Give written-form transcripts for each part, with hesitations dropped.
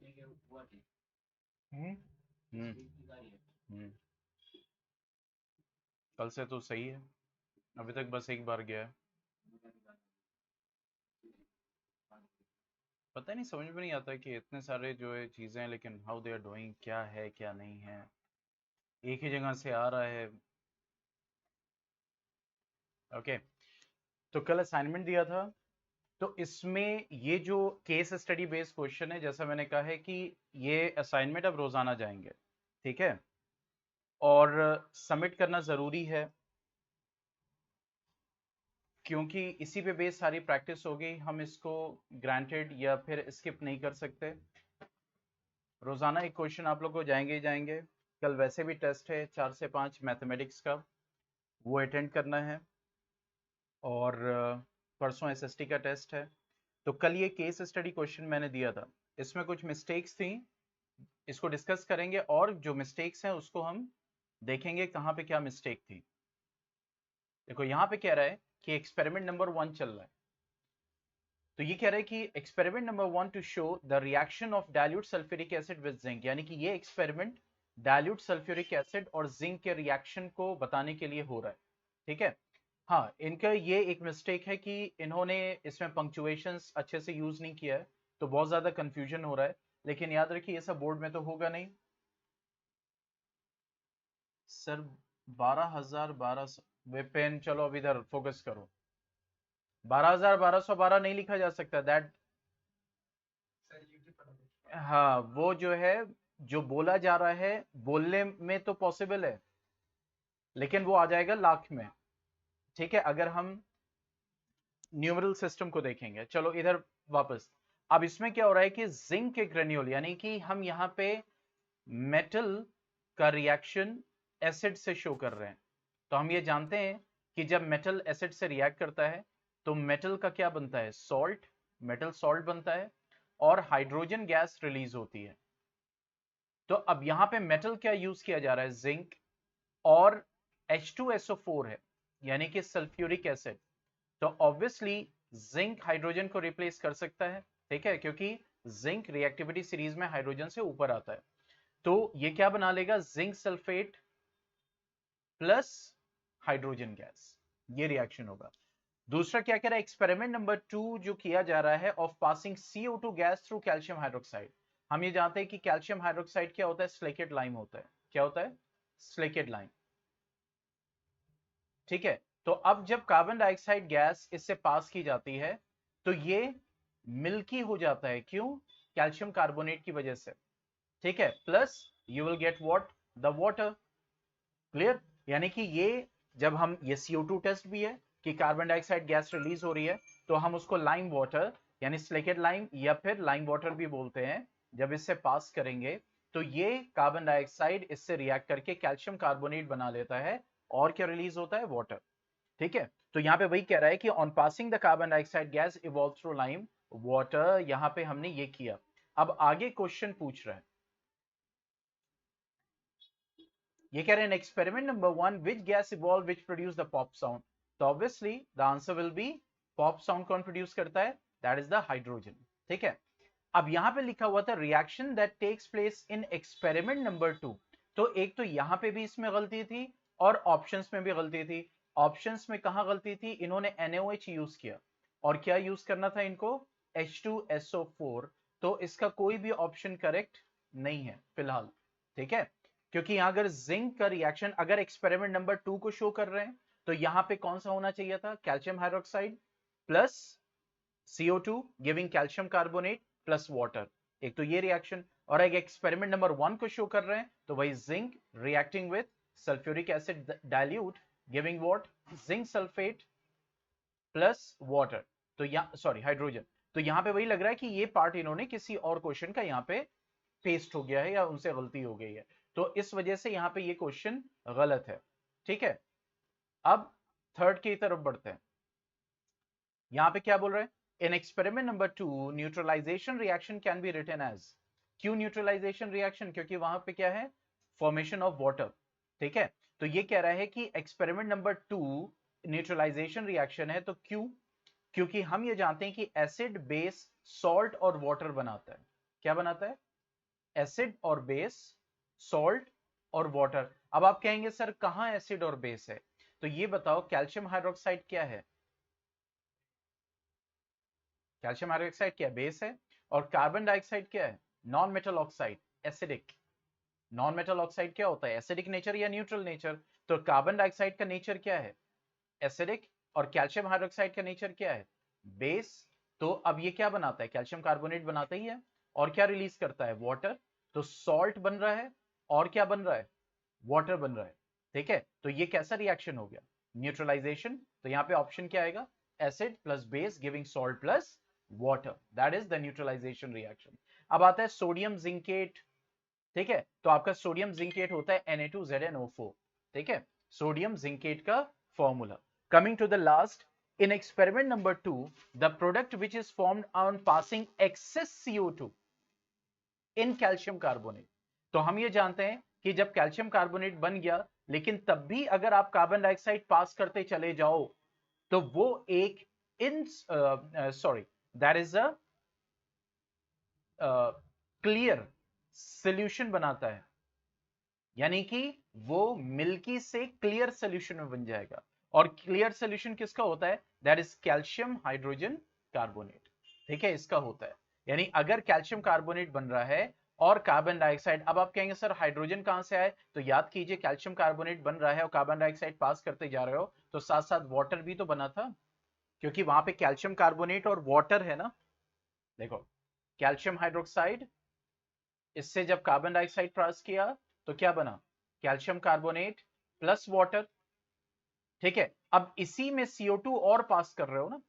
हम्म हम्म हम्म। कल से तो सही है, अभी तक बस एक बार गया है। पता नहीं, समझ में नहीं आता कि इतने सारे जो है चीजें हैं, लेकिन हाउ दे आर डूइंग, क्या है क्या नहीं है, एक ही जगह से आ रहा है। ओके, तो कल असाइनमेंट दिया था, तो इसमें ये जो केस स्टडी बेस्ड क्वेश्चन है, जैसा मैंने कहा है कि ये असाइनमेंट अब रोजाना जाएंगे, ठीक है, और सबमिट करना जरूरी है, क्योंकि इसी पे बेस सारी प्रैक्टिस होगी, हम इसको ग्रांटेड या फिर स्किप नहीं कर सकते। रोजाना एक क्वेश्चन आप लोग को जाएंगे ही जाएंगे। कल वैसे भी टेस्ट है 4 से 5 मैथमेटिक्स का, वो अटेंड करना है, और परसों एसएसटी का टेस्ट है। तो कल ये केस स्टडी क्वेश्चन मैंने दिया था, इसमें कुछ मिस्टेक्स थी, इसको डिस्कस करेंगे, और जो मिस्टेक्स हैं उसको हम देखेंगे कहाँ पे क्या मिस्टेक थी। देखो यहाँ पे कह रहा है कि एक्सपेरिमेंट नंबर 1 चल रहा है, तो ये कह रहा है कि experiment number 1 to show the reaction of dilute sulphuric acid with zinc, यानी कि ये एक्सपेरिमेंट डाइल्यूट सल्फ्यूरिक एसिड और जिंक के रिएक्शन को बताने के लिए हो रहा है, ठीक है। हाँ, इनका ये एक मिस्टेक है कि इन्होंने इसमें पंक्चुएशंस अच्छे से यूज नहीं किया है, तो बहुत ज्यादा कंफ्यूजन हो रहा है, लेकिन याद रखिए ये सब बोर्ड में तो होगा नहीं। सर 12,1200 विपिन, चलो अब इधर फोकस करो। 12,1212 नहीं लिखा जा सकता, दैट, हाँ वो जो है, जो बोला जा रहा है बोलने में तो पॉसिबल है, लेकिन वो आ जाएगा लाख में, ठीक है, अगर हम न्यूमरल सिस्टम को देखेंगे। चलो इधर वापस। अब इसमें क्या हो रहा है कि जिंक के ग्रेन्यूल, यानी कि हम यहाँ पे मेटल का रिएक्शन एसिड से शो कर रहे हैं, तो हम ये जानते हैं कि जब मेटल एसिड से रिएक्ट करता है तो मेटल का क्या बनता है, सॉल्ट, मेटल सॉल्ट बनता है, और हाइड्रोजन गैस रिलीज होती है। तो अब यहाँ पे मेटल क्या यूज किया जा रहा है, जिंक, और H2SO4 है, यानी कि सल्फ्यूरिक एसिड, तो ऑब्वियसली जिंक हाइड्रोजन को रिप्लेस कर सकता है, ठीक है, क्योंकि जिंक रिएक्टिविटी सीरीज में हाइड्रोजन से ऊपर आता है, तो ये क्या बना लेगा, zinc sulphate plus hydrogen gas, ये रिएक्शन होगा। दूसरा क्या कह रहा है, एक्सपेरिमेंट नंबर 2 जो किया जा रहा है, of passing CO2 gas through calcium hydroxide. हम ये जानते हैं कि कैल्शियम हाइड्रोक्साइड क्या होता है, स्लेकेट लाइम होता है, क्या होता है, स्लेकेट लाइम, ठीक है। तो अब जब कार्बन डाइऑक्साइड गैस इससे पास की जाती है तो ये मिल्की हो जाता है, क्यों, कैल्शियम कार्बोनेट की वजह से, ठीक है, plus you will get what, the water, clear. यानी कि ये, जब हम ये CO2 टेस्ट भी है कि कार्बन डाइऑक्साइड गैस रिलीज हो रही है, तो हम उसको लाइम वाटर यानी स्लेकेट लाइम या फिर लाइम वाटर भी बोलते हैं, जब इससे पास करेंगे तो ये कार्बन डाइऑक्साइड इससे रिएक्ट करके कैल्शियम कार्बोनेट बना लेता है, और क्या रिलीज होता है, वाटर, ठीक है। तो यहाँ पे वही कह रहा है कि on passing the carbon dioxide gas evolve through lime water, यहाँ पे हमने ये किया। अब आगे क्वेश्चन पूछ रहा है, ये कह रहे हैं experiment number 1 which gas evolve which produce the pop sound, तो obviously the answer will be, pop sound कौन प्रोड्यूस करता है, दैट इज द हाइड्रोजन, ठीक है। अब यहां पे लिखा हुआ था reaction that takes place in experiment number 2, तो एक तो यहां पे भी इसमें गलती थी, और ऑप्शंस में भी गलती थी। ऑप्शंस में कहां गलती थी, इन्होंने NaOH यूज किया, और क्या यूज करना था इनको, H2SO4, तो इसका कोई भी ऑप्शन करेक्ट नहीं है फिलहाल, ठीक है, क्योंकि यहां अगर जिंक का रिएक्शन अगर एक्सपेरिमेंट नंबर 2 को शो कर रहे हैं, तो यहां पे कौन सा होना चाहिए था, calcium hydroxide plus CO2 giving calcium carbonate plus water, एक तो ये रिएक्शन, और एक एक्सपेरिमेंट नंबर 1 को शो कर रहे हैं, तो वही zinc reacting with sulphuric acid dilute giving what, zinc sulphate plus water, तो यहाँ सॉरी हाइड्रोजन, तो यहाँ पे वही लग रहा है कि ये पार्ट इन्होंने किसी और क्वेश्चन का यहाँ पे पेस्ट हो गया है, या उनसे गलती हो गई है, तो इस वजह से यहाँ पे ये क्वेश्चन गलत है, ठीक है। अब थर्ड की तरफ बढ़ते हैं, यहां पे क्या बोल रहे हैं, in experiment number 2 neutralization reaction can be written as, क्यों न्यूट्रलाइजेशन रिएक्शन, क्योंकि वहां पे क्या है, फॉर्मेशन ऑफ वाटर, ठीक है। तो ये कह रहा है कि एक्सपेरिमेंट नंबर 2 न्यूट्रलाइजेशन रिएक्शन है, तो क्यों, क्योंकि हम ये जानते हैं कि एसिड बेस सॉल्ट और वाटर बनाता है, क्या बनाता है, एसिड और बेस, सॉल्ट और वाटर। अब आप कहेंगे सर कहां एसिड और बेस है, तो ये बताओ कैल्शियम हाइड्रोक्साइड क्या है? कैल्शियम हाइड्रोक्साइड क्या बेस है, और कार्बन डाइऑक्साइड क्या है? Non metal oxide, acidic. Non metal oxide क्या होता है? एसिडिक नेचर या न्यूट्रल नेचर। तो कार्बन डाइऑक्साइड का नेचर क्या है? एसिडिक। और कैल्शियम हाइड्रोक्साइड का नेचर क्या है? बेस। तो अब ये क्या बनाता है? कैल्शियम कार्बोनेट बनाता ही है, और क्या रिलीज करता है? वाटर। तो सॉल्ट बन रहा है, और क्या बन रहा है? वाटर बन रहा है। ठीक है, तो ये कैसा रिएक्शन हो गया? न्यूट्रलाइजेशन। तो यहाँ पे ऑप्शन क्या आएगा? Acid plus base giving salt plus water, that is the neutralisation reaction. अब आता है सोडियम जिंकेट। ठीक है, तो आपका सोडियम जिंकेट होता है Na2ZnO4। ठीक है, सोडियम जिंकेट का formula. Coming to the last, in experiment number 2, the product which is formed on passing excess CO2 in calcium carbonate। तो हम ये जानते हैं कि जब कैल्शियम कार्बोनेट बन गया, लेकिन तब भी अगर आप कार्बन डाइऑक्साइड पास करते चले जाओ, तो वो एक in sorry that is a clear solution बनाता है, यानी कि वो मिल्की से क्लियर सोल्यूशन में बन जाएगा। और क्लियर सोल्यूशन किसका होता है? That is calcium hydrogen carbonate. ठीक है, इसका होता है। यानी अगर कैल्शियम कार्बोनेट बन रहा है और कार्बन डाइऑक्साइड, अब आप कहेंगे सर हाइड्रोजन कहां से आए, तो याद कीजिए कैल्शियम कार्बोनेट बन रहा है और कार्बन डाइऑक्साइड पास करते जा रहे हो, तो साथ साथ वाटर भी तो बना था, क्योंकि वहां पे कैल्शियम कार्बोनेट और वाटर है ना। देखो, कैल्शियम हाइड्रोक्साइड, इससे जब कार्बन डाइऑक्साइड पास किया तो क्या बना? Calcium carbonate plus water. ठीक है, अब इसी में CO2 और पास कर रहे हो ना,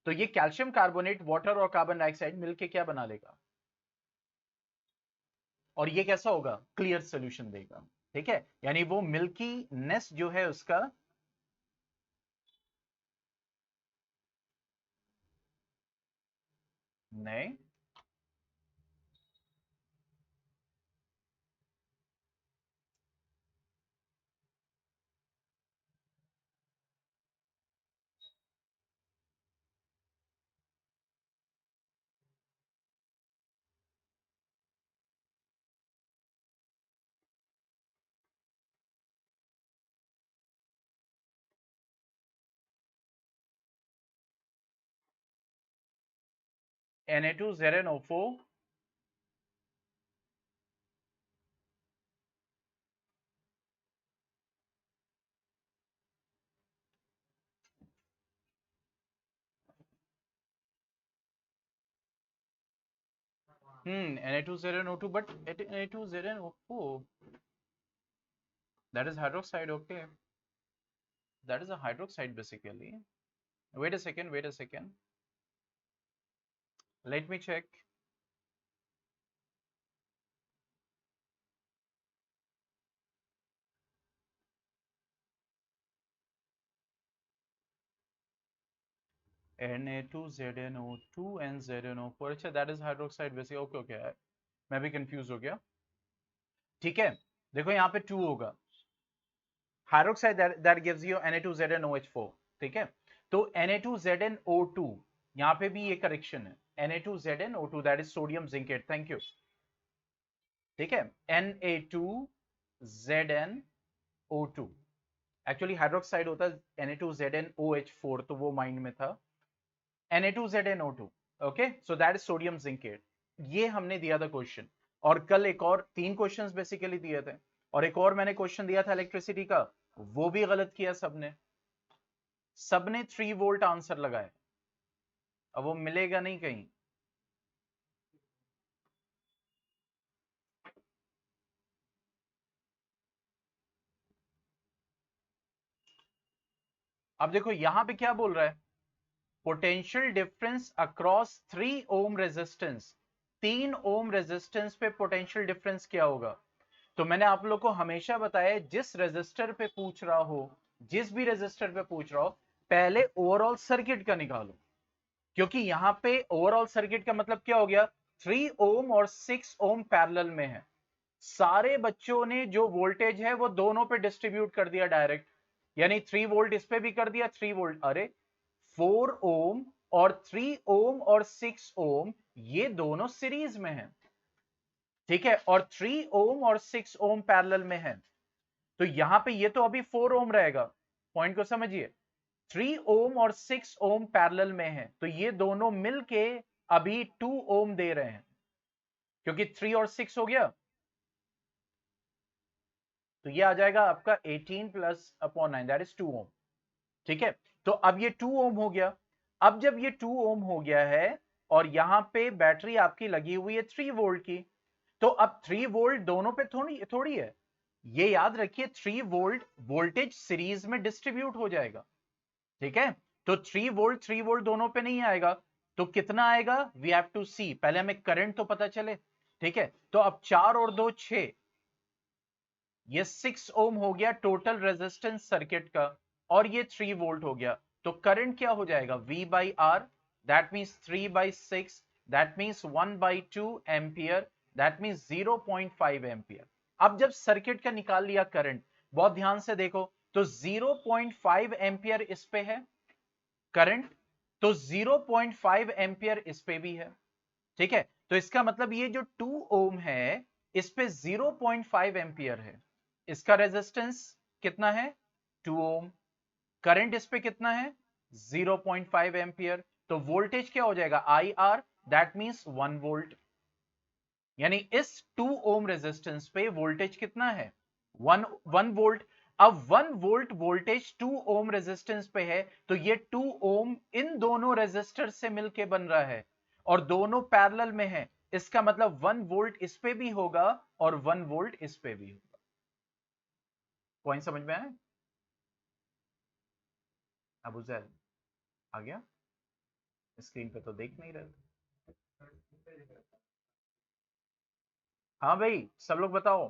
तो ये कैल्शियम कार्बोनेट, वाटर और कार्बन डाइऑक्साइड मिलके क्या बना लेगा? और ये कैसा होगा? क्लियर सॉल्यूशन देगा। ठीक है, यानी वो मिल्की नेस जो है उसका नहीं, Na2ZnO4 Na2ZnO2, but Na2ZnO4, that is hydroxide. Okay, that is a hydroxide basically. Wait a second, wait a second, let me check. Na2ZnO2 and ZnO4, अच्छा that is hydroxide basically। Okay okay, मैं भी confuse हो गया। ठीक है, देखो यहाँ पे 2 होगा, hydroxide that gives you Na2ZnOH4। ठीक है, तो Na2ZnO2, यहाँ पे भी ये करेक्शन है, Na2ZnO2 that is sodium zincate. Thank you. ठीक है, Na2ZnO2 एक्चुअली हाइड्रोक्साइड होता है Na2ZnOH4, तो वो माइंड में था। Na2ZnO2, okay, so that is sodium zincate. ये हमने दिया था क्वेश्चन, और कल एक और 3 क्वेश्चंस बेसिकली दिए थे, और एक और मैंने क्वेश्चन दिया था इलेक्ट्रिसिटी का, वो भी गलत किया सबने। सबने 3 वोल्ट आंसर लगाया, अब वो मिलेगा नहीं कहीं। अब देखो यहां पे क्या बोल रहा है, potential difference across 3 ohm resistance. 3 ohm resistance पे पोटेंशियल डिफरेंस क्या होगा? तो मैंने आप लोग को हमेशा बताया, जिस रेजिस्टर पे पूछ रहा हो, जिस भी रेजिस्टर पे पूछ रहा हो, पहले ओवरऑल सर्किट का निकालो, क्योंकि यहां पे ओवरऑल सर्किट का मतलब क्या हो गया? 3 ओम और 6 ओम पैरेलल में है। सारे बच्चों ने जो वोल्टेज है वो दोनों पे डिस्ट्रीब्यूट कर दिया डायरेक्ट, यानी 3 वोल्ट इस पे भी कर दिया, 3 वोल्ट, अरे 4 ओम और 3 ओम और 6 ओम ये दोनों सीरीज में है। ठीक है, और 3 ओम और 6 ओम पैरेलल में है, तो यहां पे ये तो अभी 4 ओम रहेगा, पॉइंट को समझिए। 3 ओम और 6 ओम पैरेलल में है, तो ये दोनों मिलके अभी 2 ओम दे रहे हैं, क्योंकि 3 और 6 हो गया, तो ये आ जाएगा आपका 18 प्लस अपॉन 9 दैट इज 2 ओम। ठीक है, तो अब ये 2 ओम हो गया। अब जब ये 2 ओम हो गया है और यहां पे बैटरी आपकी लगी हुई है 3 वोल्ट की, तो अब 3 वोल्ट दोनों पे थोड़ी थोड़ी है, ये याद रखिए 3 वोल्ट वोल्टेज सीरीज में डिस्ट्रीब्यूट हो जाएगा। ठीक है, तो 3 वोल्ट दोनों पे नहीं आएगा, तो कितना आएगा वी हैव टू सी, पहले हमें करंट तो पता चले। ठीक है, तो अब 4 और 2 6, ये 6 ओम हो गया टोटल रेजिस्टेंस सर्किट का, और ये 3 वोल्ट हो गया, तो करंट क्या हो जाएगा V by R, that means 3/6, that means 1/2 ampere, that means 0.5 ampere. अब जब सर्किट का निकाल लिया करंट, बहुत ध्यान से देखो, तो 0.5 एम्पियर इस पे है करंट, तो 0.5 एम्पियर इस पे भी है। ठीक है, तो इसका मतलब ये जो 2 ओम है इस पे 0.5 एम्पियर है, इसका रेजिस्टेंस कितना है 2 ओम, करंट इस पे कितना है 0.5 एम्पियर, तो वोल्टेज क्या हो जाएगा I R, that means 1 volt, यानी इस 2 ओम रेजिस्टेंस पे वोल्टेज कितना है 1 वोल्ट। अब 1 वोल्ट वोल्टेज 2 ओम रेजिस्टेंस पे है, तो ये 2 ओम इन दोनों रेजिस्टर से मिलके बन रहा है और दोनों पैरेलल में है, इसका मतलब 1 वोल्ट इस पे भी होगा और 1 वोल्ट इस पे भी होगा। पॉइंट समझ में आया अबू जैद? आ गया, स्क्रीन पे तो देख नहीं रहे। हाँ भाई, सब लोग बताओ,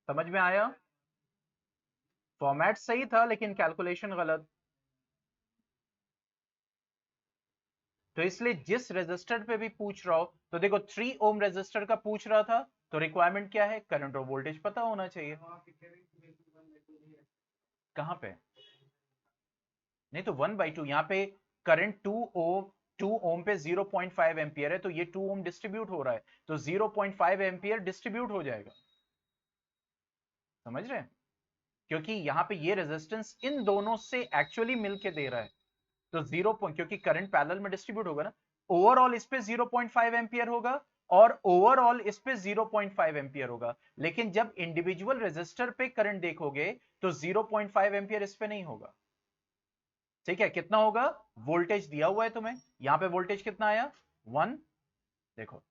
समझ में आया? फॉर्मेट सही था लेकिन कैलकुलेशन गलत, तो इसलिए जिस रेजिस्टर पे भी पूछ रहा हो, तो देखो 3 ओम रेजिस्टर का पूछ रहा था, तो रिक्वायरमेंट क्या है करंट और वोल्टेज पता होना चाहिए। कहां पे? नहीं तो 1/2 यहाँ पे करंट 2 ओम पे 0.5 एम्पियर है, तो ये 2 ओम डिस्ट्रीब्यूट हो रहा है, तो 0.5 एम्पियर डिस्ट्रीब्यूट हो जाएगा, समझ रहे हैं? क्योंकि यहाँ पे ये रेजिस्टेंस इन दोनों से एक्चुअली मिलके दे रहा है, तो 0 क्योंकि करंट पैरेलल में डिस्ट्रीब्यूट होगा ना, ओवरऑल इस पे 0.5 एम्पियर होगा और ओवरऑल इस पे 0.5 एम्पियर होगा, लेकिन जब इंडिविजुअल रेजिस्टर पे करंट देखोगे तो 0.5 एम्पियर इस पे नहीं होगा। ठीक है, कितना होगा वोल्टेज दिया हुआ है तुम्हें, यहां पे वोल्टेज कितना आया 1, देखो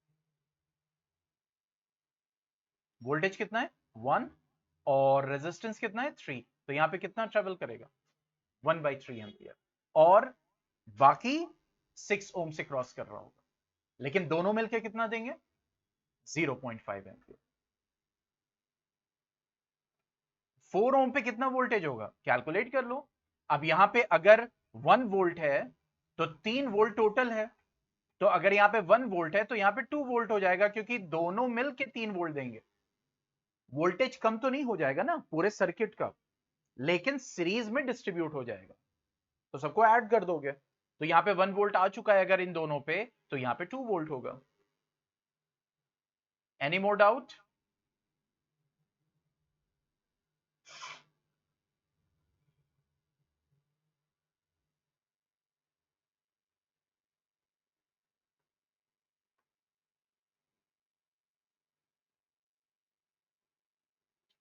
वोल्टेज कितना है 1 और रेजिस्टेंस कितना है 3, तो यहां पे कितना ट्रेवल करेगा 1/3 एम्पियर, और बाकी 6 ओम से क्रॉस कर रहा होगा, लेकिन दोनों मिलकर कितना देंगे 0.5 एम्पियर। 4 ओम पे कितना वोल्टेज होगा कैलकुलेट कर लो। अब यहां पे अगर 1 वोल्ट है तो 3 वोल्ट टोटल है, तो अगर यहां पे 1 वोल्ट है तो यहां पे 2 वोल्ट हो जाएगा, क्योंकि दोनों मिलके 3 वोल्ट देंगे, वोल्टेज कम तो नहीं हो जाएगा ना पूरे सर्किट का, लेकिन सीरीज में डिस्ट्रीब्यूट हो जाएगा, तो सबको ऐड कर दोगे, तो यहां पे 1 वोल्ट आ चुका है अगर इन दोनों पे, तो यहां पे 2 वोल्ट होगा। Any more doubt?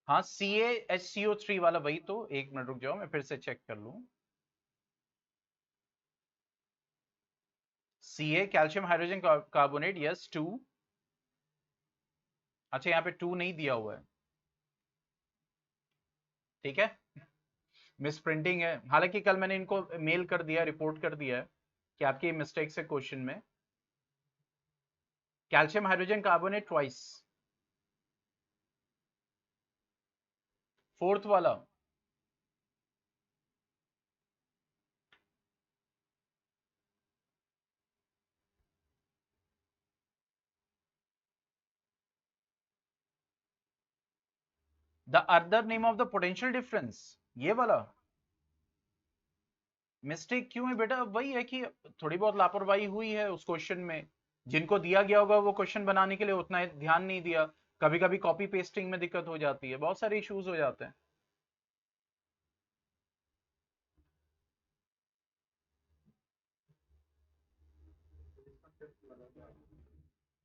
हाँ CaHCO3 वाला वही तो, एक मिनट रुक जाओ मैं फिर से चेक कर लूं। Ca calcium hydrogen carbonate, yes 2, अच्छा यहाँ पे 2 नहीं दिया हुआ है, ठीक है, मिस प्रिंटिंग है, हालांकि कल मैंने इनको मेल कर दिया, रिपोर्ट कर दिया है कि आपकी मिस्टेक से क्वेश्चन में calcium hydrogen carbonate twice, fourth वाला the other name of the potential difference, ये वाला मिस्टेक क्यों है बेटा? वही है कि थोड़ी बहुत लापरवाही हुई है उस क्वेश्चन में, जिनको दिया गया होगा वो क्वेश्चन बनाने के लिए उतना ध्यान नहीं दिया, कभी कभी कॉपी पेस्टिंग में दिक्कत हो जाती है, बहुत सारे इश्यूज हो जाते हैं।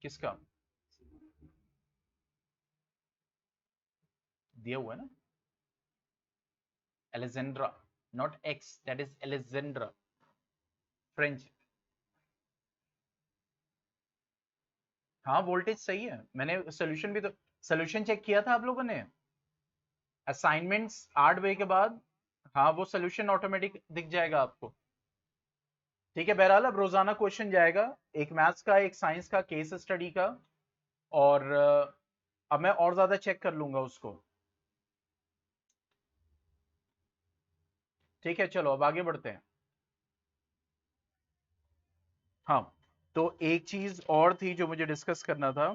किसका दिया हुआ है ना, Alessandro, not x, that is Alessandro, French. हाँ वोल्टेज सही है, मैंने सोल्यूशन भी तो सोल्यूशन चेक किया था आप लोगों ने, असाइनमेंट्स 8 बजे के बाद। हाँ वो सोल्यूशन ऑटोमेटिक दिख जाएगा आपको। ठीक है, बहरहाल अब रोजाना क्वेश्चन जाएगा, एक मैथ्स का, एक साइंस का, केस स्टडी का, और अब मैं और ज्यादा चेक कर लूंगा उसको। ठीक है चलो अब आगे बढ़ते हैं। हाँ तो एक चीज और थी जो मुझे डिस्कस करना था।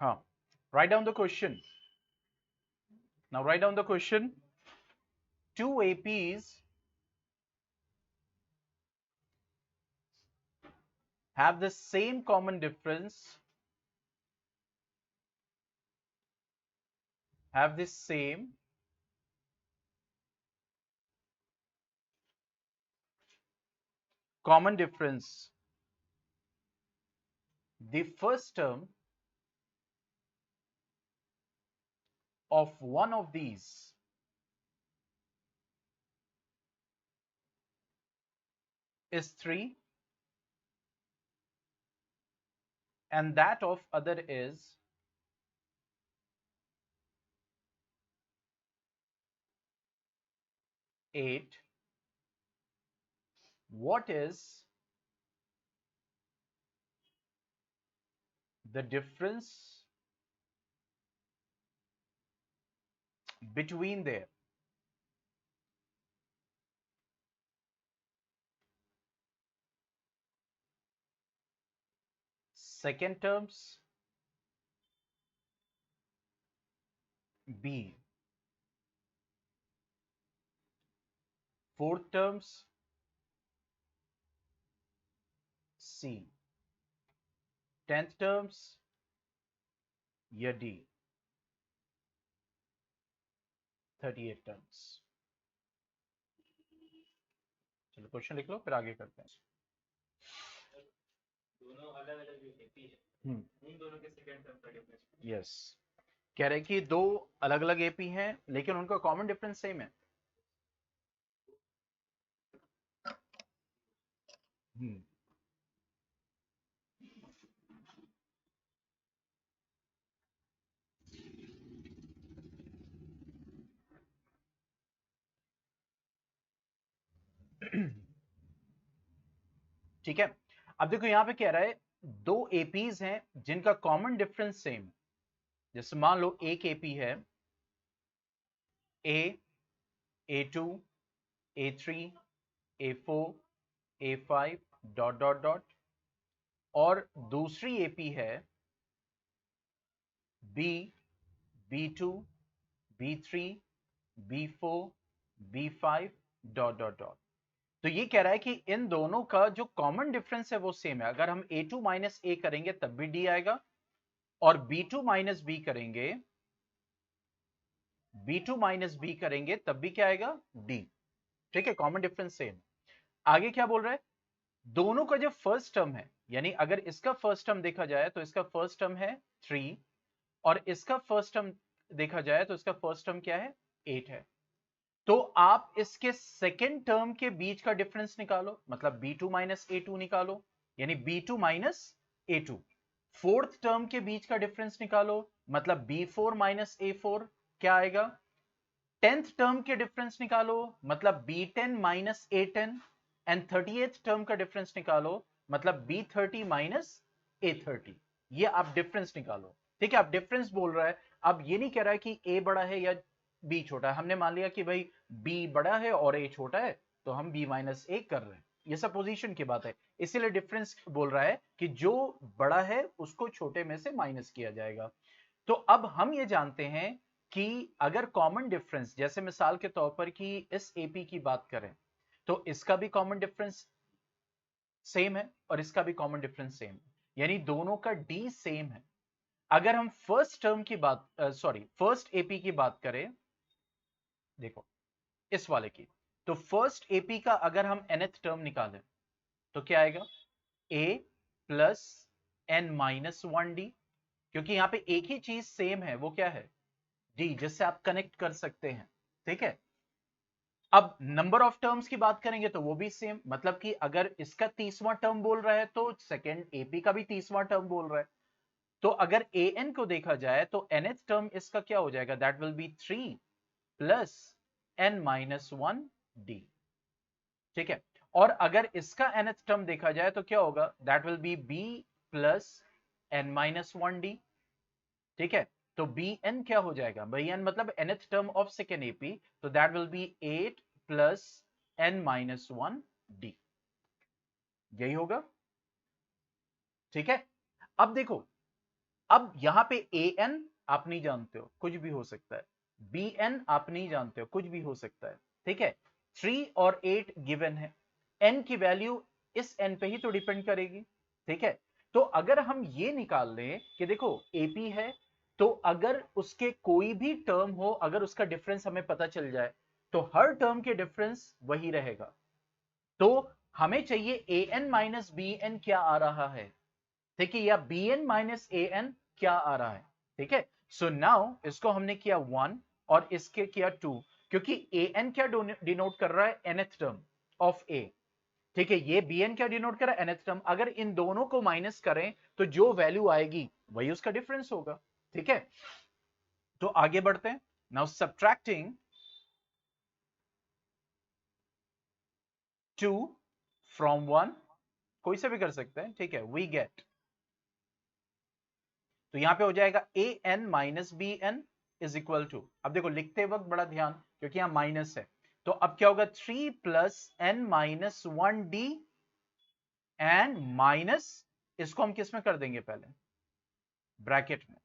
हाँ, write down the question. Now write down the question. Two APs have the same common difference, have the same common difference. The first term of one of these is 3 and that of other is 8. What is the difference between their second terms? B. Fourth terms? C. 10th terms? या D. 38 terms. चलो question लिख लो फिर आगे करते हैं। दोनों अलग अलग एपी है, उन दोनों के सेकंड टर्म का डिफरेंस। यस, कह रहे कि दो अलग अलग एपी हैं लेकिन उनका कॉमन डिफरेंस सेम है। ठीक है, अब देखो यहां पे कह रहा है दो एपीज हैं जिनका कॉमन डिफरेंस सेम है। जैसे मान लो एक एपी है A2, A3, A4, A5 dot dot dot, और दूसरी एपी है B, B2, B3, B4, B5 dot dot dot. तो ये कह रहा है कि इन दोनों का जो कॉमन डिफरेंस है वो सेम है। अगर हम A2 माइनस ए करेंगे तब भी D आएगा, और B2 माइनस बी करेंगे, B2 माइनस बी करेंगे तब भी क्या आएगा, D। ठीक है, कॉमन डिफरेंस सेम। आगे क्या बोल रहा है, दोनों का जो फर्स्ट टर्म है, यानी अगर इसका फर्स्ट टर्म देखा जाए तो इसका फर्स्ट टर्म है 3, और इसका फर्स्ट टर्म देखा जाए तो इसका फर्स्ट टर्म क्या है, 8 है। तो आप इसके सेकेंड टर्म के बीच का डिफरेंस निकालो, मतलब B2 माइनस A2 निकालो, यानी B2 minus A2। Fourth term के बीच का डिफरेंस निकालो, मतलब B4 माइनस A4 क्या आएगा। 10th टर्म के डिफरेंस निकालो, मतलब B10 minus A10, and 38th term का डिफरेंस निकालो, मतलब B30 माइनस A30। ये आप डिफरेंस निकालो। ठीक है, आप डिफरेंस बोल रहा है, अब ये नहीं कह रहा है कि A बड़ा है या B छोटा है। हमने मान लिया कि भाई B बड़ा है और A छोटा है, तो हम B माइनस 1 कर रहे हैं, ये सपोजिशन की बात है। इसीलिए डिफरेंस बोल रहा है कि जो बड़ा है उसको छोटे में से माइनस किया जाएगा। तो अब हम ये जानते हैं कि अगर कॉमन डिफरेंस, जैसे मिसाल के तौर पर कि इस एपी की बात करें, तो इसका भी कॉमन डिफरेंस सेम है और इसका भी कॉमन डिफरेंस सेम है, यानी दोनों का डी सेम है। अगर हम फर्स्ट टर्म की बात फर्स्ट एपी की बात करें, देखो इस वाले की, तो फर्स्ट एपी का अगर हम nth टर्म निकालें तो क्या आएगा, a plus n minus one D, क्योंकि यहां पे एक ही चीज सेम है, वो क्या है, d, जिससे आप कनेक्ट कर सकते हैं। ठीक है, अब नंबर ऑफ टर्म्स की बात करेंगे तो वो भी सेम, मतलब कि अगर इसका 30वां टर्म बोल रहा है तो सेकेंड एपी का भी 30वां टर्म बोल रहा है। तो अगर an को देखा जाए तो nth टर्म इसका क्या हो जाएगा, that will B 3 plus n minus one D. ठीक है, और अगर इसका nth टर्म देखा जाए तो क्या होगा, that will B b plus n minus one D. ठीक है, तो bn क्या हो जाएगा, bn मतलब nth term of second AP, तो that will be 8 plus n minus one d, यही होगा। ठीक है, अब देखो, अब यहां पे an आप नहीं जानते हो, कुछ भी हो सकता है, bn आप नहीं जानते हो, कुछ भी हो सकता है। ठीक है, 3 और 8 गिवन है, n की वैल्यू इस n पे ही तो डिपेंड करेगी। ठीक है, तो अगर हम ये निकाल लें कि देखो ap है, तो अगर उसके कोई भी टर्म हो, अगर उसका डिफरेंस हमें पता चल जाए तो हर टर्म के डिफरेंस वही रहेगा। तो हमें चाहिए an माइनस bn क्या आ रहा है, ठीक है, या bn माइनस an क्या आ रहा है। ठीक है, सो नाउ इसको हमने किया 1 और इसके किया 2, क्योंकि an क्या डिनोट कर रहा है, nth टर्म ऑफ a। ठीक है, ये bn क्या डिनोट कर रहा है, nth टर्म। अगर इन दोनों को माइनस करें तो जो वैल्यू आएगी वही उसका डिफरेंस होगा। ठीक है, तो आगे बढ़ते हैं। नाउ सब्ट्रैक्टिंग 2 फ्रॉम 1, कोई से भी कर सकते हैं। ठीक है, वी गेट, तो यहां पे हो जाएगा an minus B N is equal to, अब देखो लिखते वक्त बड़ा ध्यान, क्योंकि यहां माइनस है, तो अब क्या होगा, 3 plus n minus one D and minus, इसको हम किस में कर देंगे, पहले ब्रैकेट में,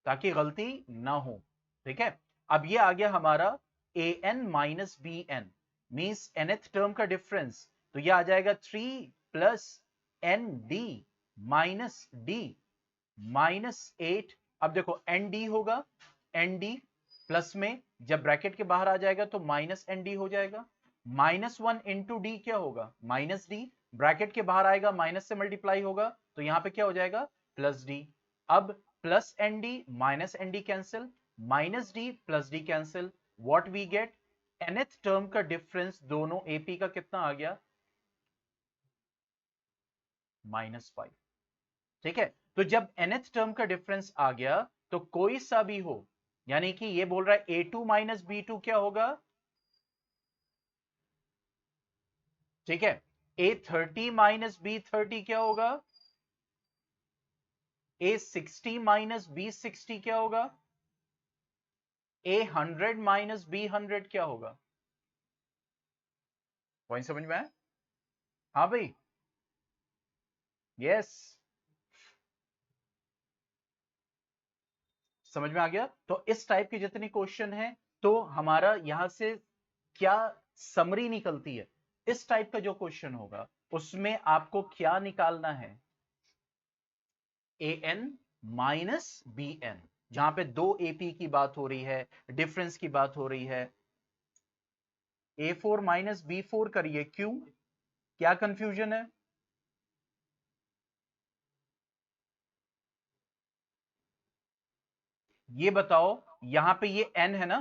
ताकि गलती ना हो। ठीक है, अब ये आ गया हमारा an minus B N, means nth term का डिफरेंस, तो ये आ जाएगा 3 plus N D minus D minus 8। अब देखो एन डी होगा, एन डी प्लस में जब ब्रैकेट के बाहर आ जाएगा तो माइनस एन डी हो जाएगा, माइनस वन इंटू डी क्या होगा, माइनस डी, ब्रैकेट के बाहर आएगा माइनस से मल्टीप्लाई होगा, तो यहां पे क्या हो जाएगा, प्लस डी। अब plus N D minus N D cancel, minus D plus D cancel, what we get, nth term का डिफरेंस दोनों एपी का कितना आ गया, -5। ठीक है, तो जब nth टर्म का डिफरेंस आ गया तो कोई सा भी हो, यानी कि ये बोल रहा है a2 माइनस b2 क्या होगा, ठीक है, a30 माइनस b30 क्या होगा, a60 माइनस b60 क्या होगा, a100 माइनस b100 क्या होगा। पॉइंट समझ में आया, हाँ भाई, यस, समझ में आ गया। तो इस टाइप के जितने क्वेश्चन हैं, तो हमारा यहां से क्या समरी निकलती है, इस टाइप का जो क्वेश्चन होगा उसमें आपको क्या निकालना है, an माइनस बी एन, जहां पे दो एपी की बात हो रही है, डिफरेंस की बात हो रही है, a4 माइनस b4 करिए, क्यों, क्या कंफ्यूजन है, ये बताओ, यहां पे ये n है ना,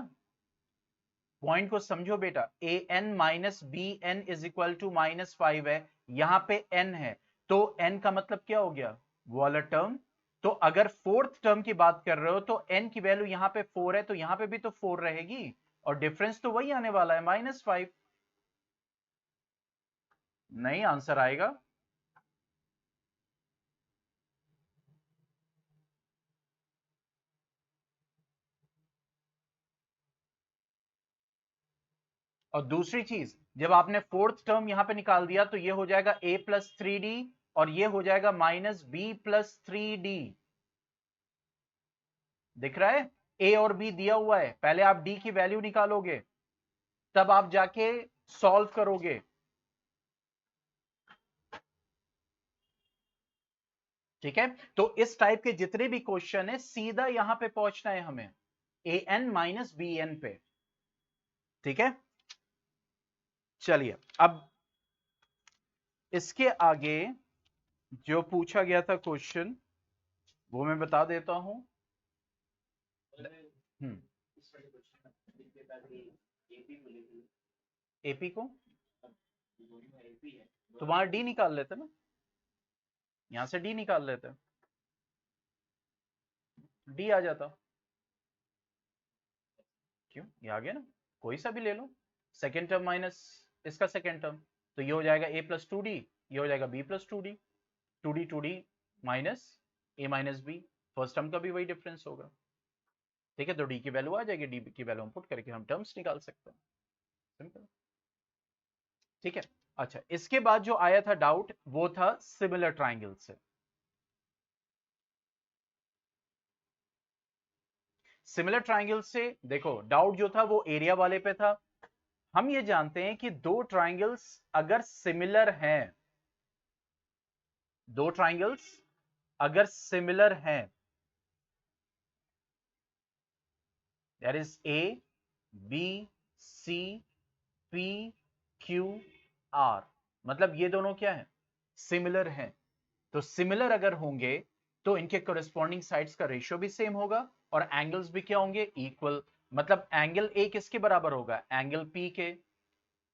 पॉइंट को समझो बेटा, a n minus B N is equal to -5 है, यहां पे n है, तो n का मतलब क्या हो गया, वो वाला टर्म। तो अगर फोर्थ टर्म की बात कर रहे हो तो n की वैल्यू यहां पे 4 है, तो यहां पे भी तो 4 रहेगी, और डिफरेंस तो वही आने वाला है, -5। नहीं, आंसर आएगा, और दूसरी चीज, जब आपने फोर्थ टर्म यहां पे निकाल दिया तो ये हो जाएगा a प्लस 3d और ये हो जाएगा माइनस b प्लस 3d। दिख रहा है? a और b दिया हुआ है, पहले आप d की वैल्यू निकालोगे तब आप जाके सॉल्व करोगे। ठीक है, तो इस टाइप के जितने भी क्वेश्चन है सीधा यहां पे पहुंचना है हमें, ए एन माइनस बी एन पे। ठीक है, चलिए अब इसके आगे जो पूछा गया था क्वेश्चन वो मैं बता देता हूं। एपी को तो वहां डी निकाल लेते ना, यहां से डी निकाल लेते, डी आ जाता। क्यों, ये आ गया ना, कोई सा भी ले लो, सेकेंड टर्म माइनस इसका सेकेंड टर्म, तो ये हो जाएगा ए प्लस टू डी, ये हो जाएगा b plus two d minus a minus b, first term का भी वही डिफरेंस होगा। ठीक है, तो डी की वैल्यू आ जाएगी, डी की वैल्यू हम पुट करके हम टर्म्स निकाल सकते हैं, सिंपल। ठीक है, अच्छा इसके बाद जो आया था डाउट वो था सिमिलर ट्राइंगल से। सिमिलर ट्राइंगल से देखो डाउट जो था वो एरिया वाले पे था। हम ये जानते हैं कि दो ट्राइंगल्स अगर सिमिलर हैं, दो ट्राइंगल्स अगर सिमिलर हैं, that is A B C P Q R, मतलब ये दोनों क्या है, सिमिलर हैं। तो सिमिलर अगर होंगे तो इनके कोरेस्पॉन्डिंग साइड्स का रेशियो भी सेम होगा और एंगल्स भी क्या होंगे, इक्वल। मतलब एंगल ए किसके बराबर होगा, एंगल पी के,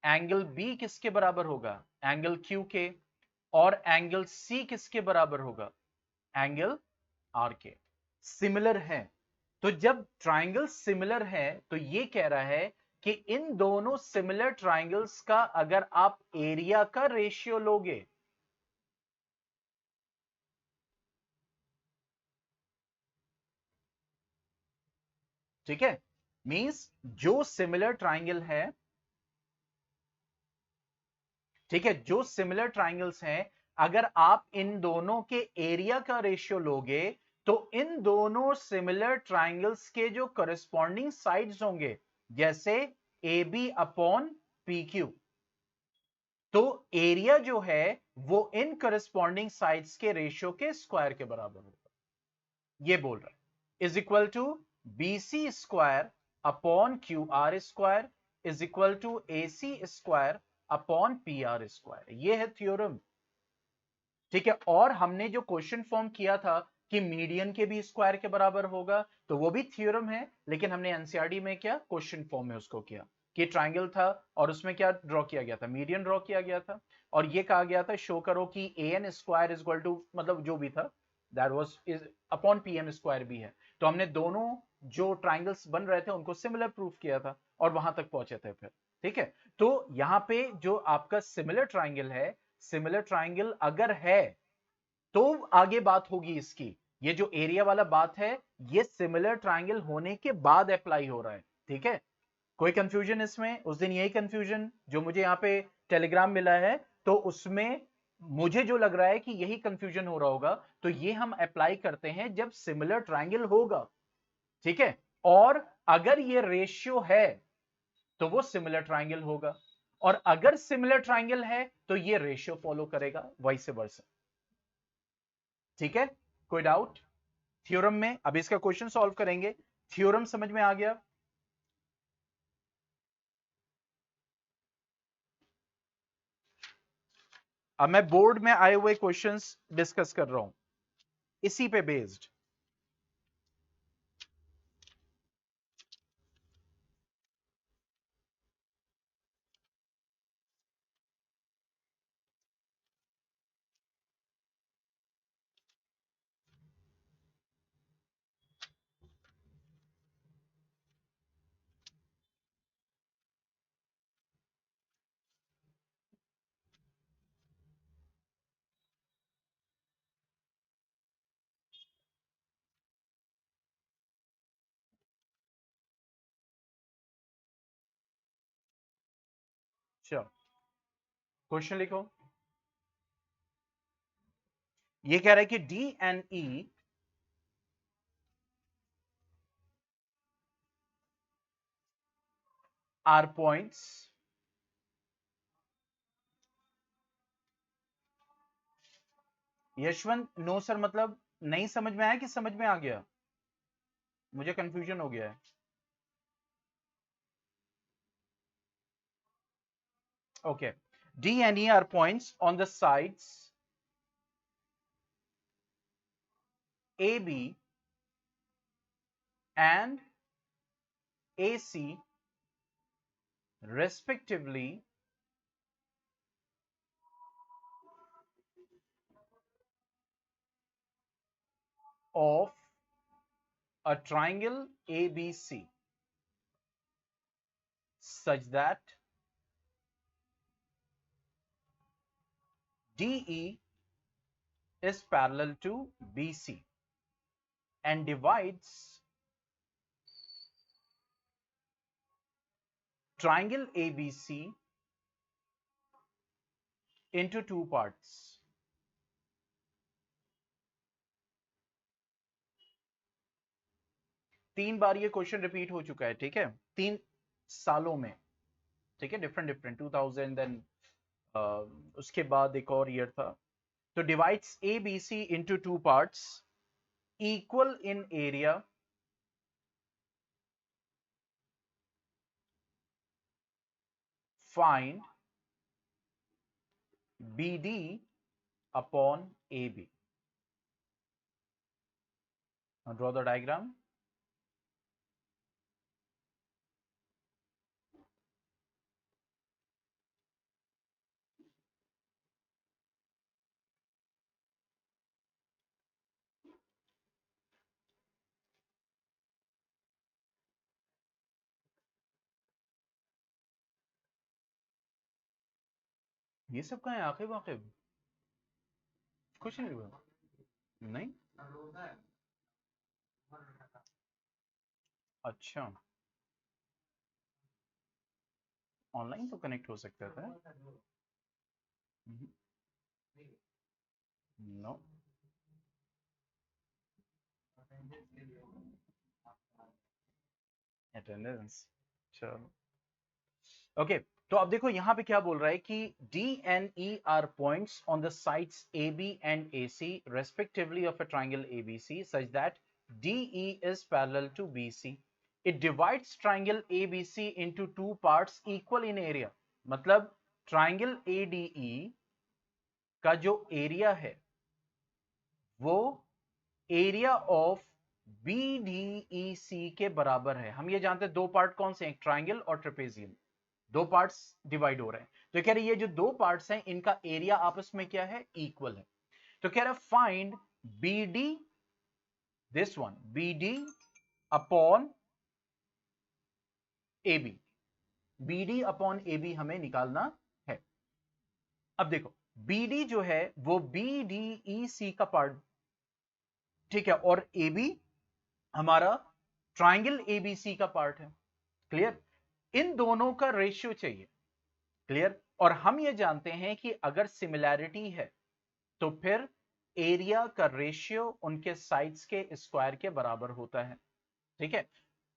एंगल बी किसके बराबर होगा, एंगल क्यू के, और एंगल सी किसके बराबर होगा, एंगल आर के। सिमिलर है, तो जब ट्राइंगल सिमिलर है तो ये कह रहा है कि इन दोनों सिमिलर ट्राइंगल्स का अगर आप एरिया का रेशियो लोगे, ठीक है, मींस जो सिमिलर ट्राइंगल है, ठीक है, जो सिमिलर ट्राइंगल्स हैं अगर आप इन दोनों के एरिया का रेशियो लोगे तो इन दोनों सिमिलर ट्राइंगल्स के जो करस्पॉन्डिंग साइड्स होंगे, जैसे A B upon P Q, तो एरिया जो है वो इन करस्पॉन्डिंग साइड्स के रेशियो के स्क्वायर के बराबर होगा, ये बोल रहा है। Is equal to B C square upon Q R square is equal to A C square upon P R square, ये है थ्योरम। ठीक है, और हमने जो क्वेश्चन फॉर्म किया था कि मीडियन के भी स्क्वायर के बराबर होगा, तो वो भी थ्योरम है, लेकिन हमने एनसीईआरटी में क्या क्वेश्चन फॉर्म में उसको किया कि ट्राइंगल था और उसमें क्या ड्रॉ किया गया था, मीडियन ड्रॉ किया गया था, और ये कहा गया था शो करो कि a n square is equal to, मतलब जो भी था that was is upon p m square भी है। तो हमने दोनों जो ट्राइंगल्स बन रहे थे उनको सिमिलर प्रूफ किया था और वहां तक पहुंचे थे फिर। ठीक है, तो यहां पे जो आपका सिमिलर ट्राइंगल है, सिमिलर ट्राइंगल अगर है तो आगे बात होगी इसकी, ये जो एरिया वाला बात है ये सिमिलर ट्राइंगल होने के बाद अप्लाई हो रहा है। ठीक है, कोई कंफ्यूजन इसमें, उस दिन यही कंफ्यूजन जो मुझे यहाँ पे टेलीग्राम मिला है तो उसमें मुझे जो लग रहा है कि यही कंफ्यूजन हो रहा होगा, तो ये हम अप्लाई करते हैं जब सिमिलर ट्राइंगल होगा। ठीक है, और अगर ये रेशियो है तो वो सिमिलर ट्राइंगल होगा, और अगर सिमिलर ट्राइंगल है तो ये रेशियो फॉलो करेगा, वाइस वर्सा। ठीक है, कोई डाउट थ्योरम में? अब इसका क्वेश्चन सॉल्व करेंगे, थ्योरम समझ में आ गया? अब मैं बोर्ड में आए हुए क्वेश्चंस डिस्कस कर रहा हूं इसी पे बेस्ड। चलो क्वेश्चन लिखो। ये कह रहा है कि D and E are points Yashwant no sir मतलब नहीं समझ में आया कि समझ में आ गया? मुझे कंफ्यूजन हो गया है। Okay, D and E are points on the sides A B and AC respectively of a triangle ABC such that DE is parallel to BC and divides triangle ABC into two parts. तीन बार ये question repeat हो चुका है, ठीक है, 3 सालों में, ठीक है, डिफरेंट 2000 देन उसके बाद एक और ईयर था। तो divides ABC into two parts equal in area find BD upon AB. Now draw the diagram. ये सब कहाँ है आखिर वाकिब? कुछ नहीं हुआ। नहीं, अच्छा, ऑनलाइन तो कनेक्ट हो सकता था। No, attendance. चलो ओके, तो अब देखो यहां पे क्या बोल रहा है कि D and E are points on the sides AB and AC respectively of a triangle ABC such that DE is parallel to BC. It divides triangle ABC into two parts equal in area. मतलब triangle ADE का जो area है वो area of BDEC के बराबर है। हम ये जानते हैं दो पार्ट कौन से हैं, ट्राइंगल और ट्रेपेजियम, दो पार्ट्स डिवाइड हो रहे हैं। तो कह रहे ये जो दो पार्ट्स हैं इनका एरिया आपस में क्या है, इक्वल है। तो कह रहा है find BD, this one BD upon AB, BD upon AB हमें निकालना है। अब देखो BD जो है वो BDEC का पार्ट, ठीक है, और AB हमारा ट्राइंगल ABC का पार्ट है। क्लियर? इन दोनों का रेशियो चाहिए। क्लियर? और हम ये जानते हैं कि अगर सिमिलैरिटी है तो फिर एरिया का रेशियो उनके साइड्स के स्क्वायर के बराबर होता है। ठीक है,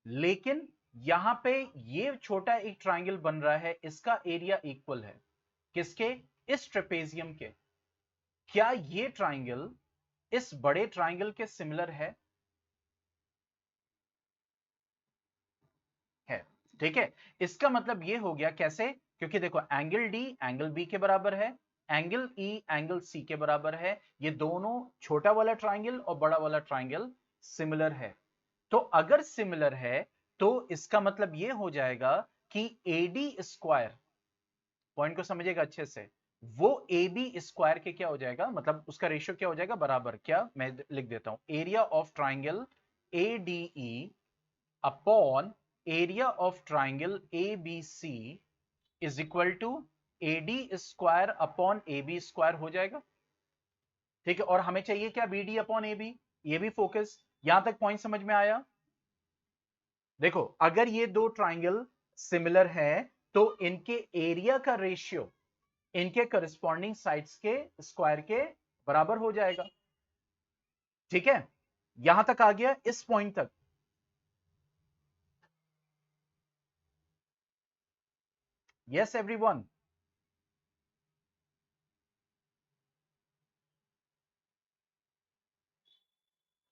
लेकिन यहां पे ये छोटा एक ट्राइंगल बन रहा है, इसका एरिया इक्वल है किसके, इस ट्रेपेजियम के। क्या ये ट्राइंगल इस बड़े ट्राइंगल के सिमिलर है? ठीक है, इसका मतलब ये हो गया कैसे, क्योंकि देखो एंगल डी एंगल बी के बराबर है, एंगल ई एंगल सी के बराबर है, ये दोनों छोटा वाला ट्राइंगल और बड़ा वाला ट्राइंगल सिमिलर है। तो अगर सिमिलर है तो इसका मतलब ये हो जाएगा कि एडी स्क्वायर, पॉइंट को समझिएगा अच्छे से, वो ए बी स्क्वायर के क्या हो जाएगा, मतलब उसका रेशियो क्या हो जाएगा, बराबर। क्या, मैं लिख देता हूं, area of triangle A D E upon area of triangle A B C is equal to A D square upon A B square हो जाएगा। ठीक है, और हमें चाहिए क्या, B D upon A B. ये भी फोकस, यहां तक पॉइंट समझ में आया? देखो अगर ये दो ट्राइंगल सिमिलर है तो इनके एरिया का रेशियो इनके करस्पॉन्डिंग साइड्स के स्क्वायर के बराबर हो जाएगा। ठीक है, यहां तक आ गया, इस पॉइंट तक। Yes everyone.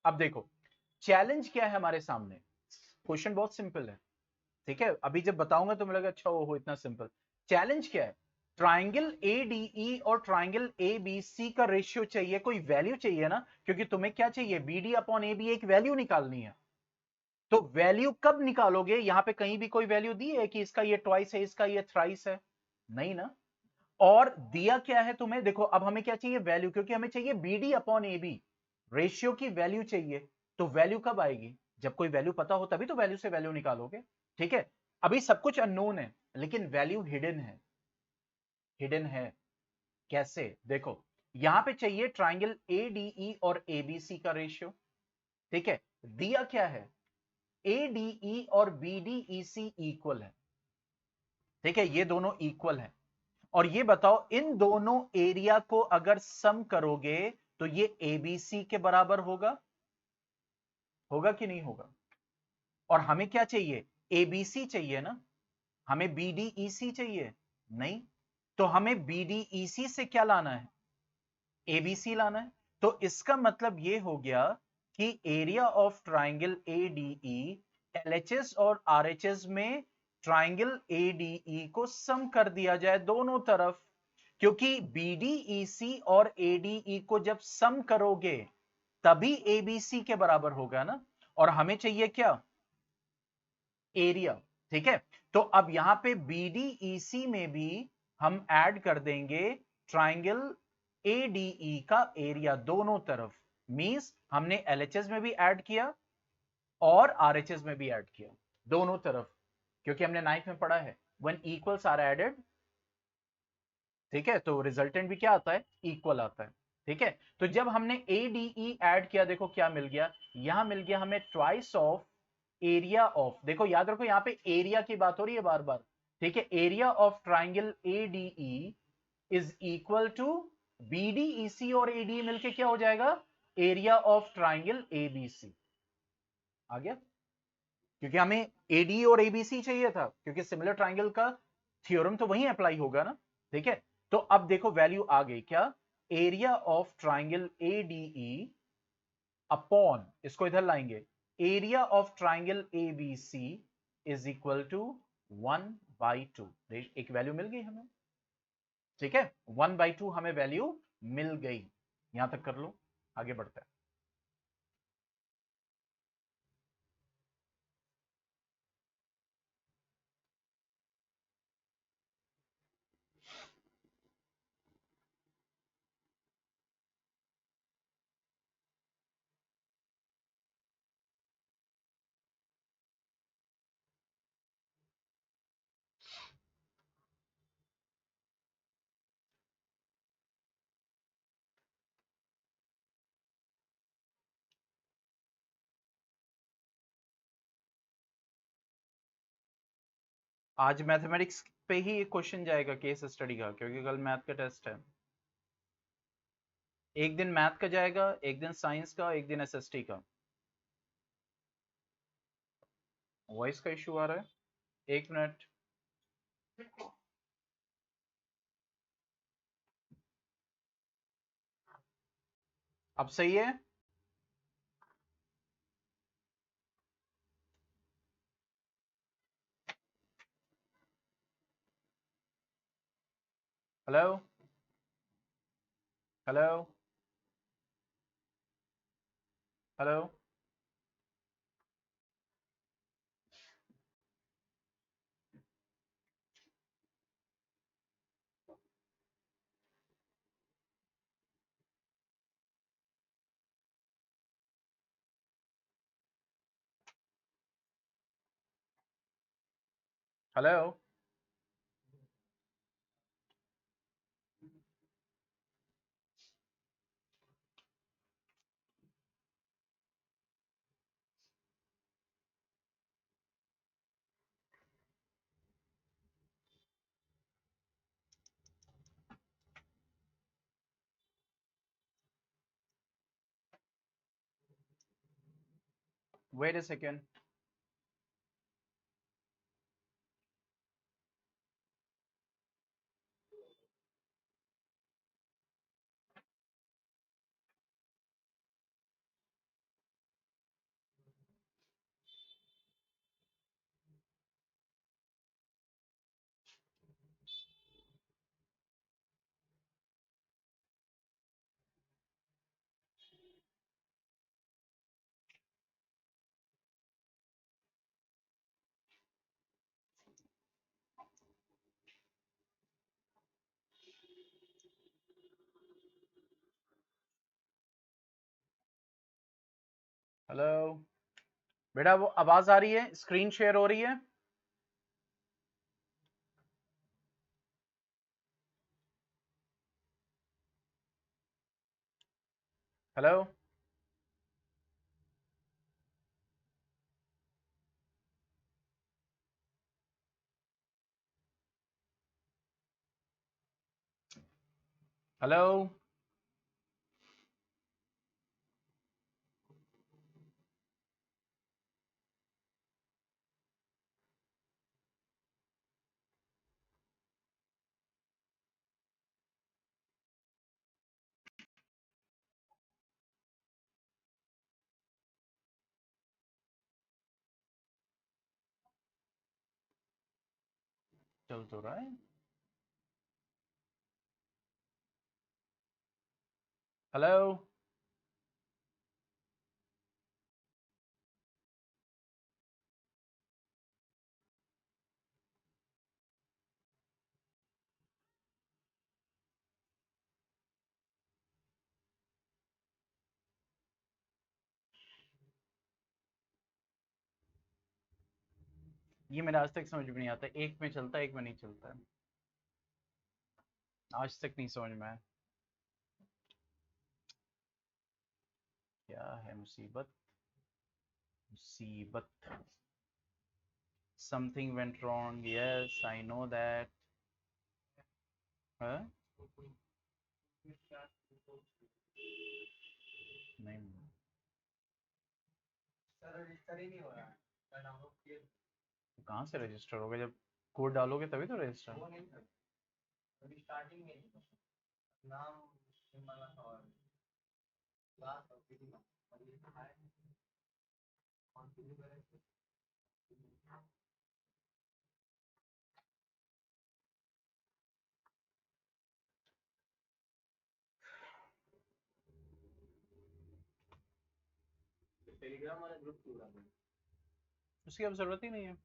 अब देखो चैलेंज क्या है हमारे सामने। क्वेश्चन बहुत सिंपल है, ठीक है, अभी जब बताऊंगा तो मुझे लगा अच्छा हो इतना सिंपल। चैलेंज क्या है, ट्राइंगल एडीई और ट्राइंगल एबीसी का रेशियो चाहिए, कोई वैल्यू चाहिए ना, क्योंकि तुम्हें क्या चाहिए, बीडी अपॉन एबी एक वैल्यू निकालनी है। तो वैल्यू कब निकालोगे, यहां पे कहीं भी कोई वैल्यू दी है कि इसका ये ट्वाइस है, इसका ये थ्राइस है, नहीं ना। और दिया क्या है तुम्हें, देखो अब हमें क्या चाहिए, वैल्यू, क्योंकि हमें चाहिए बीडी अपॉन एबी, रेशियो की वैल्यू चाहिए। तो वैल्यू कब आएगी, जब कोई वैल्यू पता हो तभी तो वैल्यू से वैल्यू निकालोगे। ठीक है, अभी सब कुछ अननोन है लेकिन वैल्यू हिडन है। हिडन है कैसे, देखो यहां पे चाहिए ट्राइंगल एडीई और एबीसी का रेशियो। ठीक है, दिया क्या है, एडीई और बीडीईसी इक्वल है। ठीक है, ये दोनों इक्वल है। और ये बताओ इन दोनों एरिया को अगर सम करोगे तो ये एबीसी के बराबर होगा, होगा कि नहीं होगा। और हमें क्या चाहिए, एबीसी चाहिए ना, हमें बीडीईसी चाहिए नहीं। तो हमें बीडीईसी से क्या लाना है, एबीसी लाना है। तो इसका मतलब ये हो गया कि area of triangle ADE LHS और आरएचएस में ट्राइंगल एडीई को सम कर दिया जाए दोनों तरफ, क्योंकि बीडीईसी और एडीई को जब सम करोगे तभी एबीसी के बराबर होगा ना। और हमें चाहिए क्या, एरिया। ठीक है, तो अब यहां पे बीडीईसी में भी हम ऐड कर देंगे ट्राइंगल एडीई का एरिया दोनों तरफ। मींस हमने एलएचएस में भी ऐड किया और आरएचएस में भी ऐड किया, दोनों तरफ, क्योंकि हमने नाइन्थ में पढ़ा है व्हेन इक्वल्स आर एडेड। ठीक है, तो रिजल्टेंट भी क्या आता है, इक्वल आता है। ठीक है, तो जब हमने एडीई ऐड किया, देखो क्या मिल गया, यहां मिल गया हमें ट्वाइस ऑफ एरिया ऑफ, देखो याद रखो यहां पे एरिया की बात हो रही है बार बार। ठीक है, area of triangle ADE is equal to BDEC और एडीई मिलके क्या हो जाएगा, एरिया ऑफ ट्राइंगल एबीसी। आ गया, क्योंकि हमें एडी और एबीसी चाहिए था, क्योंकि सिमिलर ट्राइंगल का थ्योरम तो वहीं अप्लाई होगा ना। ठीक है, तो अब देखो वैल्यू आ गई क्या, area of triangle ADE upon, इसको इधर लाएंगे, area of triangle ABC is equal to 1/2। एक वैल्यू मिल गई हमें। ठीक है, 1/2 हमें वैल्यू मिल गई। यहां तक कर लो, आगे बढ़ते हैं। आज मैथमेटिक्स पे ही एक क्वेश्चन जाएगा केस स्टडी का, क्योंकि कल मैथ का टेस्ट है। एक दिन मैथ का जाएगा, एक दिन साइंस का, एक दिन एसएसटी का। वॉइस का इशू आ रहा है, एक मिनट। अब सही है। Hello, hello, hello. Hello. Wait a second. Hello बेटा, वो आवाज आ रही है? स्क्रीन शेयर हो रही है? हेलो हेलो चल तो रहा है। हेलो ये मेरा आज तक समझ में नहीं आता, एक में चलता है एक में नहीं चलता है, आज तक नहीं समझ में आया क्या है। मुसीबत मुसीबत। Something went wrong, yes I know that. नहीं, रजिस्टर ही नहीं हो रहा है। कहाँ से रजिस्टर होगा? जब कोड डालोगे तभी तो रजिस्टर। वो नहीं, अभी स्टार्टिंग में नाम और क्लास और टेलीग्राम वाला ग्रुप पूरा, उसकी अब जरूरत ही नहीं है।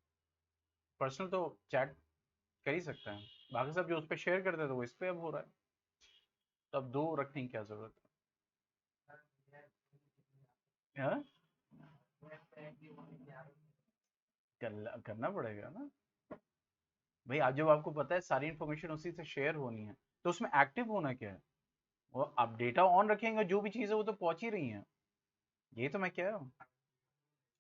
पर्सनल तो चैट कर ही सकते हैं, बाकी सब जो उस पर शेयर करते थे वो इस पे अब हो रहा है, तो अब दो रखने की क्या जरूरत है? हाँ? करना पड़ेगा ना भाई। आज जब आपको पता है सारी इन्फॉर्मेशन उसी से शेयर होनी है, तो उसमें एक्टिव होना क्या है? वो आप डेटा ऑन रखेंगे, जो भी चीज़ है वो तो पहुंच ही रही है। ये तो मैं कह रहा हूँ,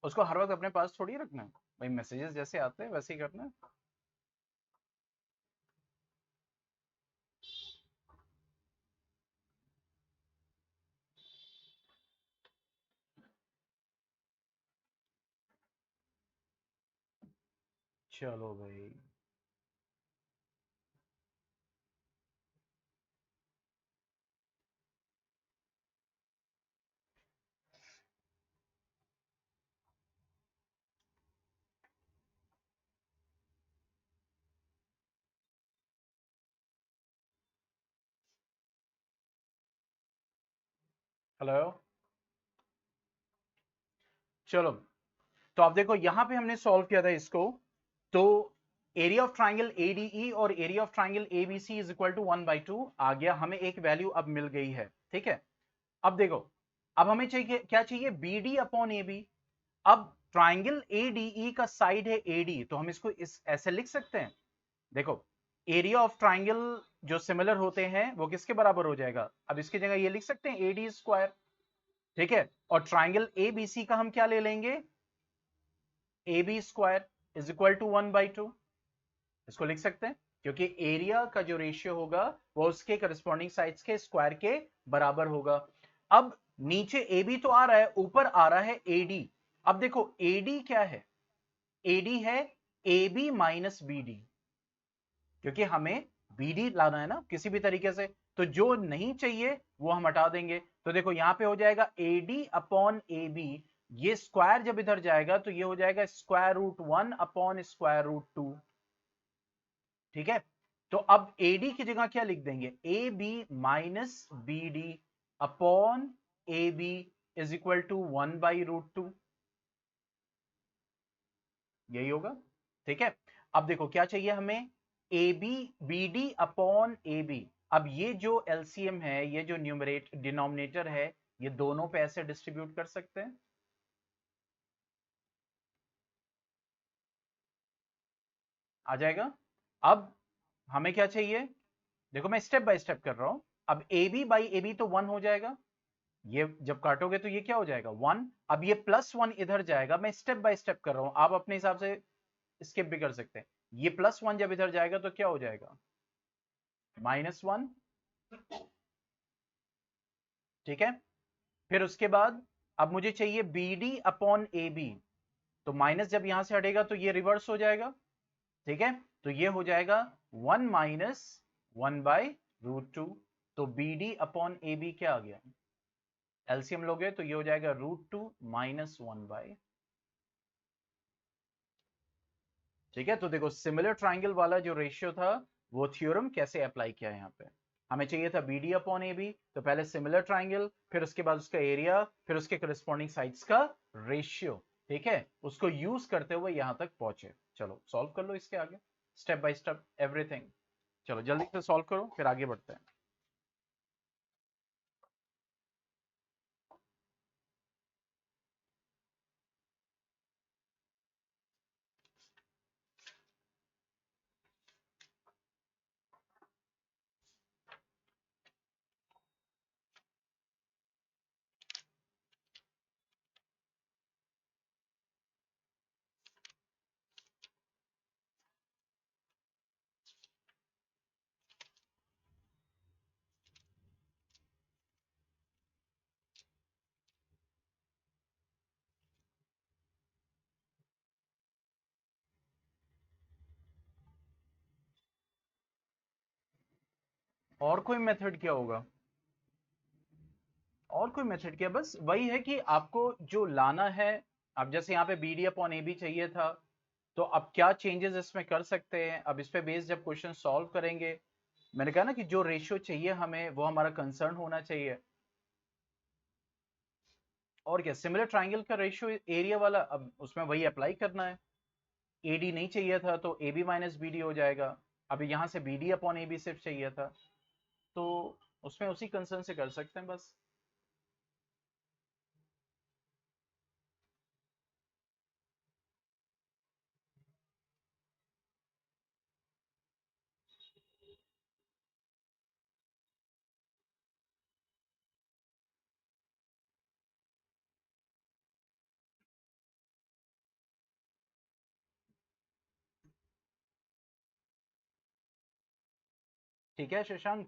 उसको हर वक्त अपने पास थोड़ी रखना है भाई। मैसेजेस जैसे आते हैं वैसे ही करना है। चलो भाई। हेलो। चलो, तो आप देखो यहाँ पे हमने सॉल्व किया था इसको, तो एरिया ऑफ ट्राइंगल एडीई और area of triangle ABC is equal to 1/2 आ गया, हमें एक वैल्यू अब मिल गई है। ठीक है, अब देखो, अब हमें चाहिए क्या? चाहिए बीडी अपॉन एबी। अब ट्राइंगल एडीई का साइड है एडी, तो हम इसको इस ऐसे लिख सकते हैं। देखो, एरिया ऑफ ट्राइंगल जो सिमिलर होते हैं वो किसके बराबर हो जाएगा? अब इसकी जगह ये लिख सकते हैं एडी स्क्वायर। ठीक है, और ट्राइंगल एबीसी का हम क्या ले लेंगे? A B square is equal to 1/2। इसको लिख सकते हैं, क्योंकि एरिया का जो रेशियो होगा वो उसके करस्पॉन्डिंग साइड्स के स्क्वायर के बराबर होगा। अब नीचे ए बी तो आ रहा है, ऊपर आ रहा है एडी, अब देखो एडी क्या है, एडी है A B minus B D, क्योंकि हमें बी डी लाना है ना किसी भी तरीके से, तो जो नहीं चाहिए वो हम हटा देंगे। तो देखो यहां पे हो जाएगा A D upon A B, ये स्क्वायर जब इधर जाएगा तो ये हो जाएगा square root 1 upon square root 2। ठीक है, तो अब ए डी की जगह क्या लिख देंगे, A B minus B D upon A B is equal to 1/√2, यही होगा। ठीक है, अब देखो क्या चाहिए हमें, A B B D upon A B. अब ये जो एलसीएम है, ये जो न्यूमरेट डिनोमिनेटर है, ये दोनों पे ऐसे डिस्ट्रीब्यूट कर सकते हैं, आ जाएगा। अब हमें क्या चाहिए, देखो मैं स्टेप बाय स्टेप कर रहा हूं। अब A B by A B तो 1 हो जाएगा, ये जब काटोगे तो ये क्या हो जाएगा 1। अब ये +1 इधर जाएगा, मैं स्टेप बाय स्टेप कर रहा हूं, आप अपने हिसाब से स्किप भी कर सकते हैं। ये +1 जब इधर जाएगा तो क्या हो जाएगा -1। ठीक है, फिर उसके बाद अब मुझे चाहिए B D upon A B, तो माइनस जब यहां से हटेगा तो ये रिवर्स हो जाएगा। ठीक है, तो ये हो जाएगा 1 माइनस 1/√2। तो B D upon A B क्या आ गया, एलसीएम लोगे तो ये हो जाएगा √2 माइनस 1/। ठीक है, तो देखो सिमिलर ट्राइंगल वाला जो रेशियो था वो थ्योरम कैसे अप्लाई किया है यहाँ पे। हमें चाहिए था B D upon A B, तो पहले सिमिलर ट्राइंगल, फिर उसके बाद उसका एरिया, फिर उसके करस्पॉन्डिंग साइड्स का रेशियो। ठीक है, उसको यूज करते हुए यहां तक पहुंचे। चलो सॉल्व कर लो इसके आगे, स्टेप बाय स्टेप एवरीथिंग। चलो जल्दी से सॉल्व करो, फिर आगे बढ़ते हैं। और कोई मेथड क्या होगा, और कोई मेथड क्या, बस वही है कि आपको जो लाना है। अब जैसे यहाँ पे B D upon A B चाहिए था, तो अब क्या चेंजेस इसमें कर सकते हैं, अब इस पे बेस जब क्वेश्चन सॉल्व करेंगे, मैंने कहा ना कि जो रेशियो चाहिए हमें वो हमारा कंसर्न होना चाहिए। और क्या, सिमिलर ट्राइंगल का रेशियो एरिया वाला, अब उसमें वही अप्लाई करना है। एडी नहीं चाहिए था तो A B minus B D हो जाएगा। अब यहाँ से B D upon A B सिर्फ चाहिए था, तो उसमें उसी कंसर्न से कर सकते हैं बस। ठीक है शशांक,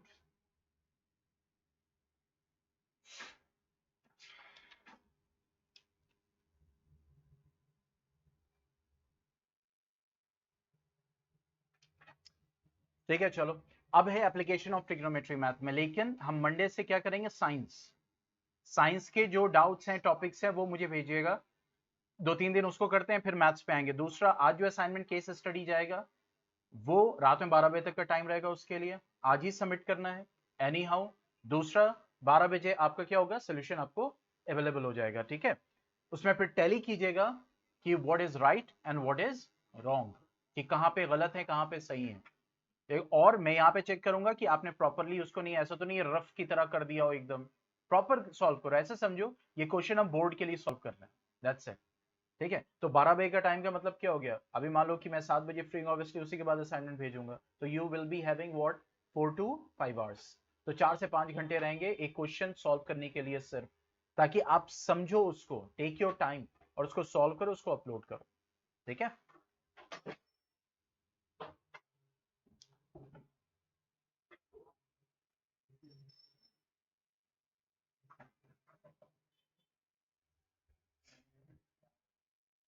ठीक है चलो। अब है एप्लीकेशन ऑफ ट्रिग्नोमेट्री मैथ में, लेकिन हम मंडे से क्या करेंगे, साइंस। साइंस के जो डाउट्स हैं, टॉपिक्स हैं, वो मुझे भेजिएगा। 2-3 दिन उसको करते हैं, फिर मैथ्स पे आएंगे। दूसरा, आज जो असाइनमेंट केस स्टडी जाएगा वो रात में 12 बजे तक का टाइम रहेगा, उसके लिए आज ही सबमिट करना है एनी हाउ। दूसरा, 12 बजे आपका क्या होगा, सोल्यूशन आपको अवेलेबल हो जाएगा। ठीक है, उसमें फिर टैली कीजिएगा कि what is right and what is wrong, कि कहाँ पे गलत है कहाँ पे सही है। और मैं यहाँ पे चेक करूंगा कि आपने प्रॉपरली उसको, नहीं ऐसा तो नहीं रफ की तरह कर दिया हो, एकदम प्रॉपर सॉल्व करो। ऐसे समझो ये क्वेश्चन हम बोर्ड के लिए सॉल्व कर रहे हैं, दैट्स इट। ठीक है, तो 12 बजे का टाइम का मतलब क्या हो गया, अभी मान लो कि मैं 7 बजे फ्री हूँ, ऑब्वियसली उसी के बाद असाइनमेंट भेजूंगा, तो you will be having what 4 to 5 hours. तो 4 से 5 घंटे रहेंगे एक क्वेश्चन सॉल्व करने के लिए सिर्फ, ताकि आप समझो उसको, टेक योर टाइम और उसको सॉल्व करो, उसको अपलोड करो। ठीक है।